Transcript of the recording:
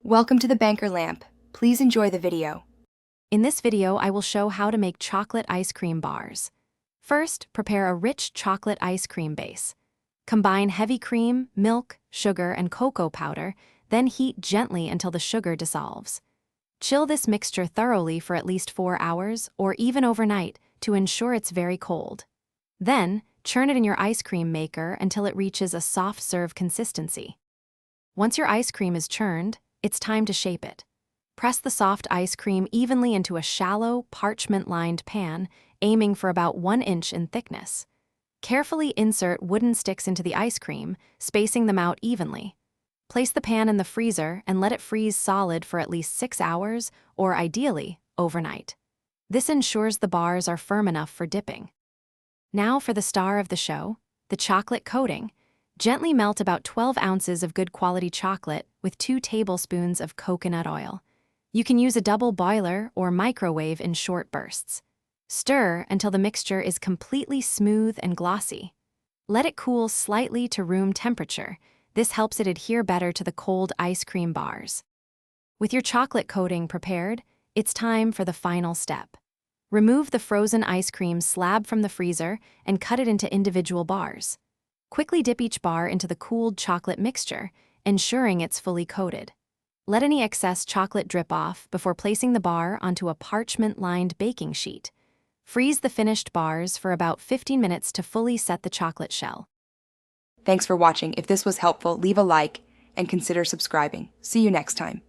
Welcome to the Banker Lamp. Please enjoy the video. In this video, I will show how to make chocolate ice cream bars. First, prepare a rich chocolate ice cream base. Combine heavy cream, milk, sugar, and cocoa powder, then heat gently until the sugar dissolves. Chill this mixture thoroughly for at least 4 hours or even overnight to ensure it's very cold. Then, churn it in your ice cream maker until it reaches a soft serve consistency. Once your ice cream is churned, it's time to shape it. Press the soft ice cream evenly into a shallow, parchment-lined pan, aiming for about 1 inch in thickness. Carefully insert wooden sticks into the ice cream, spacing them out evenly. Place the pan in the freezer and let it freeze solid for at least 6 hours, or ideally, overnight. This ensures the bars are firm enough for dipping. Now for the star of the show, the chocolate coating. Gently melt about 12 ounces of good quality chocolate with 2 tablespoons of coconut oil. You can use a double boiler or microwave in short bursts. Stir until the mixture is completely smooth and glossy. Let it cool slightly to room temperature. This helps it adhere better to the cold ice cream bars. With your chocolate coating prepared, it's time for the final step. Remove the frozen ice cream slab from the freezer and cut it into individual bars. Quickly dip each bar into the cooled chocolate mixture, ensuring it's fully coated. Let any excess chocolate drip off before placing the bar onto a parchment-lined baking sheet. Freeze the finished bars for about 15 minutes to fully set the chocolate shell. Thanks for watching. If this was helpful, leave a like and consider subscribing. See you next time.